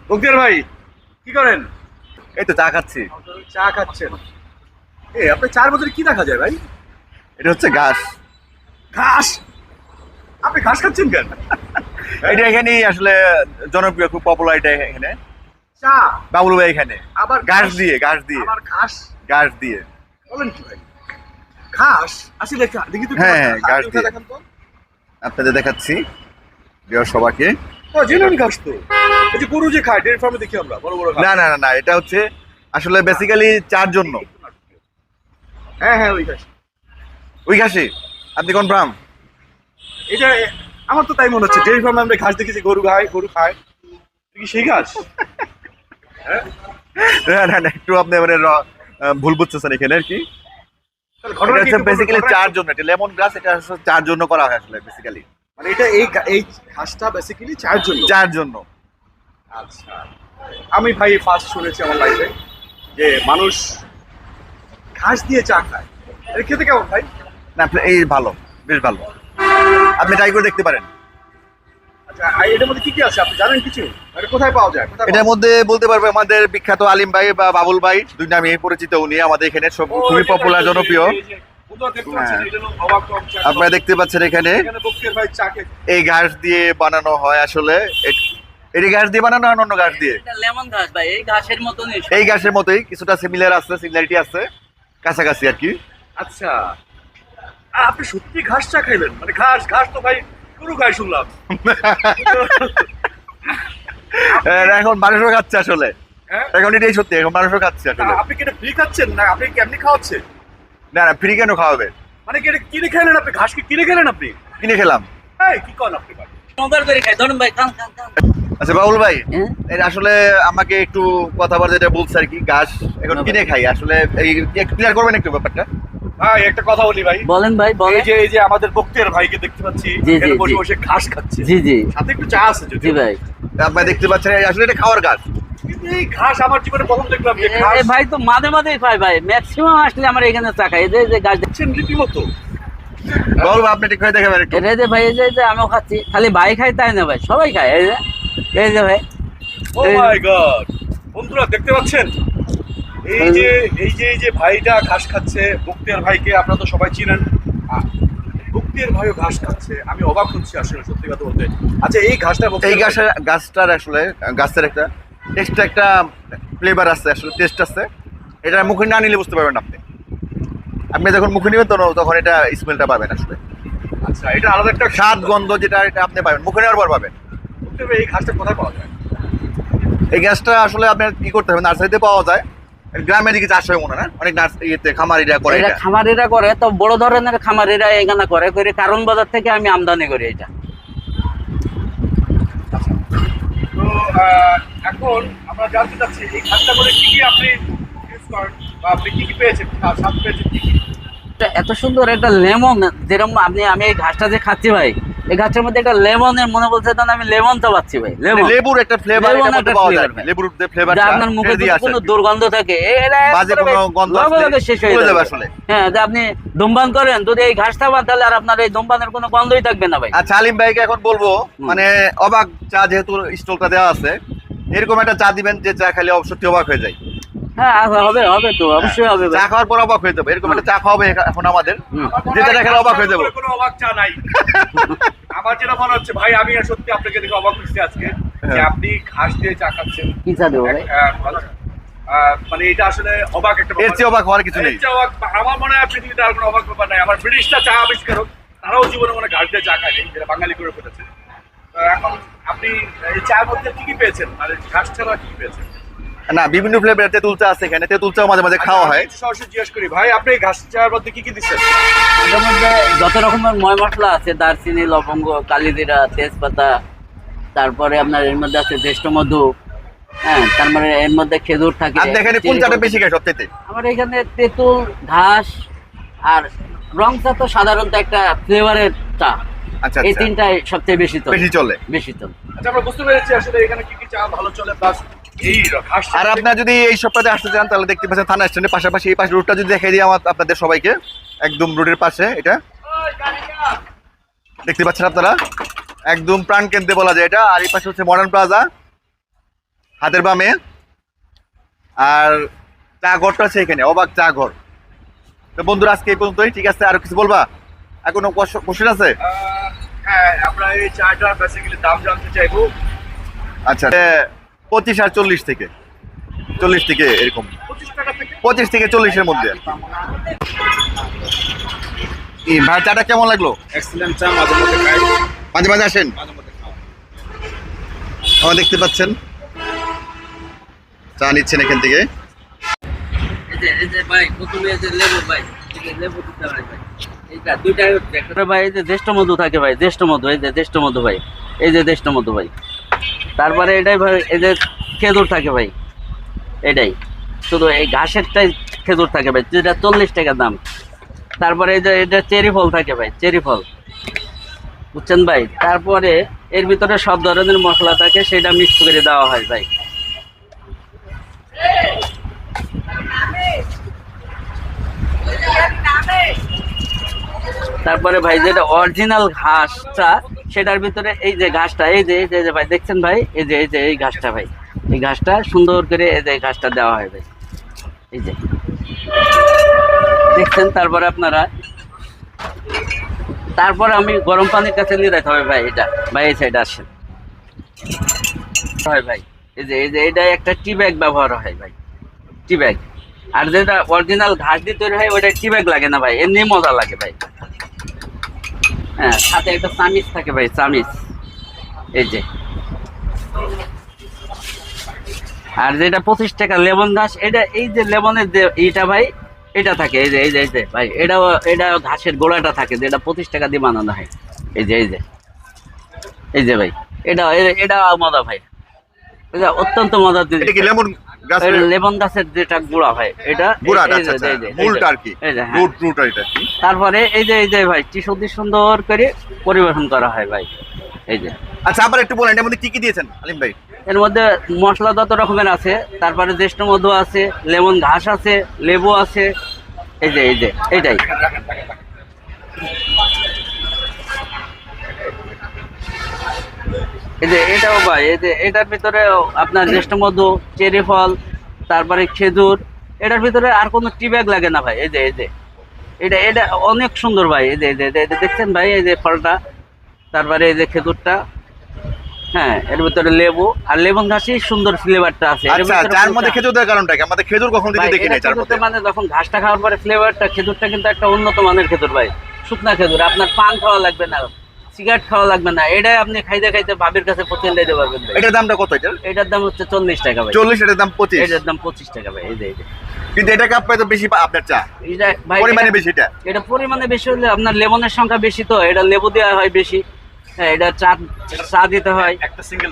বক্তিয়ার ভাই কি করেন? এই তো চা খাচ্ছি। চা খাচ্ছেন? আপনার চার বছরে কি দেখা যায় ভাই? এটা হচ্ছে ঘাস। ঘাস? আপনি ঘাস খাচ্ছেন কেন? এটা এখানেই আসলে জনপ্রিয়, খুব পপুলার এটা এখানে। চা বাবুল ভাই এখানে আবার ঘাস দিয়ে আবার ঘাস ঘাস দিয়ে। বলেন কি ভাই? ঘাস আসলে দেখি তো। হ্যাঁ, ঘাস দিয়ে। দেখান তো। আপনাদের দেখাচ্ছি সবাইকে। ও জেনুইন ঘাস তো। এই যে গরু যে খায় ডেয়ারি ফার্মে দেখি আমরা বড় বড় ঘাস। না না না না, এটা হচ্ছে আসলে বেসিক্যালি চার জন্য। হ্যাঁ হ্যাঁ ওই ঘাস। ওই ঘাসে আপনি কনফার্ম? এটা আমার তো তাই মনে হচ্ছে, ডেয়ারি ফার্মে আমরা ঘাস দেখেছি, গরু খায় কি সেই ঘাস? হ্যাঁ, না না না, একটু আপনি মানে ভুল বুঝতেছেন এখানে আর কি। তাহলে এটা ঘটনা কি হচ্ছে একটু বেসিক্যালি বলুন? চার জন্য, এটা লেমন গ্রাস, এটা আসলে চার জন্য করা হয় আসলে বেসিক্যালি। মানে এটা এই ঘাসটা বেসিক্যালি চার জন্য। চার জন্য। আচ্ছা, আমি ভাই ফার্স্ট শুনেছি আমার লাইফে যে মানুষ ঘাস দিয়ে চা খায়। এটা খেতে কেমন ভাই? না এই ভালো, বেশ ভালো, আপনি ট্রাই করে দেখতে পারেন। আচ্ছা, আর এটার মধ্যে কি কি আছে আপনি জানেন কিছু? এটা কোথায় পাওয়া যায়? এটার মধ্যে বলতে পারবো আমাদের বিখ্যাত আলিম ভাই বা বাবুল ভাই, দুই নামে পরিচিত উনি, আমাদের এখানে সব খুবই পপুলার, জনপ্রিয়। আপনারা দেখতে পাচ্ছেন এখানে এই ঘাস দিয়ে বানানো হয় আসলে। এই ঘাস দিয়ে বানানো হয় অন্য ঘাস দিয়ে? লেমন ঘাস ভাই, এই ঘাসের মতনই। এই ঘাসের মতোই, কিছুটা সিমিলার আছে, সিমিলারিটি আছে, কাছাকাছি আর কি। আচ্ছা, আপনি সত্যি ঘাস চা খাইলেন? মানে ঘাস ঘাস তো ভাই গরু খাই শুনলাম। এখন মানুষও খাচ্ছে আসলে। হ্যাঁ? এখন এটাই সত্যি, এখন মানুষও খাচ্ছে আসলে। আপনি কি এটা ফ্রি খাচ্ছেন না আপনি কেমনি খাওয়াচ্ছেন? না না, ফ্রি কেন খাওয়াবে? মানে কি এটা কিনে খেলেন আপনি? ঘাস কি কিনে খেলেন আপনি? কিনে খেলাম। এই কি করেন আপনি ভাই? মজার করে খাই, ধরুন ভাই, খান খান খান। আচ্ছা বাবুল ভাই, হ্যাঁ? এই আসলে আমাকে একটু কথাবার্তা যেটা বলছে আর কি, ঘাস এখন কিনে খাই আসলে, এই ক্লিয়ার করবেন একটু ব্যাপারটা? ভাই একটা কথা বলি ভাই। বলেন ভাই, বলেন। এই যে আমাদের বক্তিয়ার ভাইকে দেখতে পাচ্ছি জি, জি, এখানে বসে জি। বসে ঘাস খাচ্ছে। জি জি সাথে একটু চা আছে জি ভাই। আপনারা দেখতে পাচ্ছেন আসলে এটা খাওয়ার ঘাস। কিন্তু এই ঘাস আমার জীবনে প্রথম দেখলাম যে এ ঘাস ভাই তো মাঝে মাঝেই পাই ভাই, ম্যাক্সিমাম আসলে আমার এখানে চা খাই। এই যে গাছ খাচ্ছেন রীতিমতো। বাবুল ভাই, আপনি ঠিক করে দেখাবেন একটু? এটা যে ভাই, এই যে আমিও খাচ্ছি, খালি ভাই খাই তাই না ভাই, সবাই খায়। এই যে ভাই, ও মাই গড, বন্ধুরা দেখতে পাচ্ছেন এই যে ভাইটা ঘাস খাচ্ছে, বক্তিয়ার ভাইকে আপনারা তো সবাই চিনেন। বক্তিয়ার ভাইও ঘাস খাচ্ছে, আমি অবাক হচ্ছি আসলে সত্যি কথা বলতে। আচ্ছা এই ঘাসটা এই গাছটার আসলে গাছের একটা টেস্ট, একটা ফ্লেভার আছে, আসলে টেস্ট আছে। এটা মুখে না নিলে বুঝতে পারবেন আপনি। আপনি যখন মুখে নেবেন তখন এটা স্মেলটা পাবেন আসলে। আচ্ছা, এটা আলাদা একটা স্বাদ গন্ধ যেটা, এটা আপনি পাবেন মুখে নেওয়ার পর পাবেন। বক্তিয়ার ভাই এই ঘাসটা কোথায় পাওয়া যায়? এই গাছটা আসলে আপনার কি করতে হবে, নার্সারিতে পাওয়া যায়। গ্রামের দিকে চাষ হয় মনে হয় না, অনেক ইয়েতে খামারিরা করে এটা এটা। খামারিরা করে, তো বড় ধরনের খামারিরা এখানে করে করে কারণ বাজার থেকে আমি আমদানি করি এটা। তো এখন আমরা জানতে চাচ্ছি এই ঘাসটা করে কি কি আপনি ইউজ করেন বা আপনি কি কি পেয়েছেন, স্বাদ পেয়েছেন কি কি? এটা এত সুন্দর একটা লেমন, যেরকম আমি এই ঘাসটা যে খাচ্ছি ভাই, এই ঘাসের মধ্যে একটা লেমনের মনে বলছে, তখন আমি লেমন তো পাচ্ছি ভাই। লেমন, লেবুর একটা ফ্লেভার লেবুর এটার মধ্যে একটা পাওয়া যায়, flavor, লেবুর যে যা ফ্লেভারটা আপনার মুখে যদি কোনো দুর্গন্ধ থাকে, এটা বাজে একবারে কোনো গন্ধ লগে আসলে লগে শেষ হয়ে চলে যাবে যাবে আসলে। হ্যাঁ, যে আপনি ধূমপান করেন, যদি এই ঘাসটা বাদ, তাহলে আর আপনার এই ধূমপানের কোনো গন্ধই থাকবে না ভাই। আচ্ছা আলিম ভাইকে এখন বলবো, মানে অবাক চা যেহেতু স্টলটা দেওয়া আছে, এরকম একটা চা দিবেন যে চা খালি সত্যি অবাক হয়ে যায়। হ্যাঁ আচ্ছা, হবে হবে তো, অবশ্যই হবে চা ভাই। খাওয়ার পর অবাক হয়ে যাবে, এরকম একটা চা খাওয়াবে এখন আমাদের, যেটা দেখে অবাক হয়ে যাবো। কোনো অবাক চা নাই। আমার যেটা মনে হচ্ছে ভাই, আমি সত্যি আপনাকে দেখে অবাক হচ্ছি আজকে যে আপনি ঘাস দিয়ে চা খাচ্ছেন। কি চা দেবো ভাই? মানে এটা আসলে অবাক একটা এর চেয়ে অবাক হওয়ার কিছু নেই। এর চেয়ে অবাক আমার মনে হয় পৃথিবীতে আর কোনো অবাক ব্যাপার নাই। আমার ব্রিটিশটা চা আবিষ্কারক, তারাও জীবনে মনে ঘাস দিয়ে চা খায়নি, যেটা বাঙালি করে ফেলেছে। তো এখন আপনি এই চার মধ্যে কি কি পেয়েছেন, মানে ঘাস ছাড়া কি কি পেয়েছেন? না, বিভিন্ন ফ্লেভারের তেঁতুল চা আছে এখানে, তেঁতুল চা মাঝে মাঝে খাওয়া হয়। আমি একটু সরাসরি জিজ্ঞেস করি ভাই, আপনি এই ঘাস চার মধ্যে কি কি দিচ্ছেন? এটার মধ্যে যত রকমের ময় মশলা আছে, দারচিনি, লবঙ্গ, কালিজিরা, তেজপাতা, তারপরে আপনার এর মধ্যে আছে জ্যেষ্ঠ মধু, হ্যাঁ, তারপরে এর মধ্যে খেজুর থাকে। আপনি এখানে কোন চাটা বেশি খায় সবচেয়ে? আমার এখানে তেঁতুল, ঘাস আর রং চা তো সাধারণত একটা ফ্লেভারের চা। আচ্ছা এই আচ্ছা, তিনটাই সবচেয়ে বেশি বেশি চলে। বেশি চলে। আচ্ছা, আমরা বুঝতে পেরেছি আসলে এখানে কি কি চা ভালো চলে, প্লাস এই ঘাস চা আর আপনারা যদি এই সপ্তাহে আসতে চান তাহলে দেখতে পাচ্ছেন থানা স্ট্যান্ডের পাশাপাশি, এই পাশে রুটটা যদি দেখাই দিই আপনাদের সবাইকে, একদম রোডের পাশে এটা দেখতে পাচ্ছেন আপনারা, একদম প্রাণ কেন্দ্রে বলা যায় এটা। আর এই পাশে হচ্ছে মডার্ন প্লাজা, হাতের বামে। আর চা ঘরটা আছে এখানে, অবাক চা ঘর। তো বন্ধুরা আজকে এই পর্যন্তই, ঠিক আছে? আর কিছু বলবা? আর কোনো কোশ্চেন আছে? হ্যাঁ, আমরা এই চাটা বেসিক্যালি দাম জানতে চাইবো। আচ্ছা, 25 আর 40 থেকে এরকম, 25 টাকা থেকে। 25 থেকে 40-এর মধ্যে। ভাই চাটা কেমন লাগলো? এক্সিলেন্ট চা, মাঝে মধ্যে খাই, মাঝে মাঝে আসেন, মাঝে মধ্যে খাও। আমার দেখতে পাচ্ছেন চা নিচ্ছেন এখান থেকে। ভাই প্রথমে লেবু ভাই, লেবু দিতে হয় ভাই। এইটা দুইটাই হচ্ছে একটা ভাই, এই যে জ্যেষ্ঠ মধু থাকে ভাই, জ্যেষ্ঠ মধু, এই যে জ্যেষ্ঠ মধু ভাই, এই যে জ্যেষ্ঠ মধু ভাই। তারপরে এটাই ভাই, এই যে খেজুর থাকে ভাই, এটাই শুধু এই ঘাসেরটাই খেজুর থাকে ভাই, যেটা 40 টাকা দাম। তারপরে এই যে এটা চেরি ফল থাকে ভাই, চেরি ফল, বুঝছেন ভাই? তারপরে এর ভিতরে সব ধরনের মশলা থাকে, সেটা মিক্স করে দেওয়া হয় ভাই। তারপরে ভাই যেটা অরিজিনাল ঘাসটা, সেটার ভিতরে এই যে ঘাসটা, এই যে ভাই দেখছেন ভাই, এই যে এই ঘাসটা ভাই, এই ঘাসটা সুন্দর করে এই যে ঘাসটা দেওয়া হয় ভাই, এই যে দেখছেন। তারপরে আপনারা, তারপরে আমি গরম পানির কাছে নিয়ে রাখতে হবে ভাই। এটা ভাই এই সাইডে আসেন হয় ভাই, এই যে এটা একটা টি ব্যাগ ব্যবহার হয় ভাই, টি ব্যাগ। আর যেটা অরিজিনাল ঘাস দিয়ে তৈরি হয় ওটা টি ব্যাগ লাগে না ভাই, এমনি মজা লাগে ভাই। হ্যাঁ, সাথে একটা চামিচ থাকে ভাই, চামিচ, এই যে। আর যেটা 25 টাকা লেমন ঘাস, এটা এই যে লেমনের যে এইটা ভাই, এটা থাকে এই যে ভাই, এটা ঘাসের গোড়াটা থাকে, যেটা 25 টাকা দিয়ে বানানো হয়। এই যে ভাই, এটা মজা ভাই, এটা অত্যন্ত মজার জিনিস। এটা কি লেমন গাছ? লেমন গাছের যেটা গুঁড়া হয়, এটা গুড়াটা, এই যে, আচ্ছা, এই যে, মূলটা আর কি, এই যে, হ্যাঁ। রুট আর এটা কি। তারপরে এই যে ভাই টিস্যু দিয়ে সুন্দর করে পরিবেশন করা হয় ভাই, এই যে। আচ্ছা, আবার একটু বলেন এর মধ্যে কি কি দিয়েছেন আলিম ভাই? এর মধ্যে মশলা যত রকমের আছে, তারপরে জ্যেষ্ঠ মধু আছে, লেমন ঘাস আছে, লেবু আছে, এই যে এইটাই। এই যে এটাও ভাই, এই যে এটার ভিতরে আপনার জ্যেষ্ঠ মধু, চেরি ফল, তারপরে খেজুর, এটার ভিতরে আর কোনো টি ব্যাগ লাগে না ভাই। এই যে এটা অনেক সুন্দর ভাই, এই যে দেখছেন ভাই, এই যে ফলটা, তারপরে এই যে খেজুরটা, হ্যাঁ, এর ভিতরে লেবু আর লেমন ঘাসই সুন্দর ফ্লেভারটা আছে। আচ্ছা, চার মধ্যে খেজুর দেওয়ার কারণটা কি? আমাদের খেজুর কখন দিতে ভাই, দেখি নাই এটা চার খেজুরটা মধ্যে। মানে যখন ঘাসটা খাওয়ার পরে ফ্লেভারটা, খেজুরটা কিন্তু একটা উন্নত মানের খেজুর ভাই, শুকনা খেজুর। আপনার পান খাওয়া লাগবে না, সিগারেট খাওয়া লাগবে না, এটাই আপনি খাইতে ভাবির কাছে পচে দিতে পারবেন ভাই। এটার দামটা কত? এটার দাম হচ্ছে 40 টাকা ভাই। 40, এটার দাম 25। এটার দাম 25 টাকা ভাই, এই যে কিন্তু এটা কাপ পাই তো বেশি আপনার চা, এটা ভাই, পরিমাণে বেশি। এটা পরিমাণে বেশি হলে আপনার লেমনের সংখ্যা বেশি, তো এটা লেবু দেওয়া হয় বেশি। হ্যাঁ, এটা চা দিতে হয়। একটা সিঙ্গেল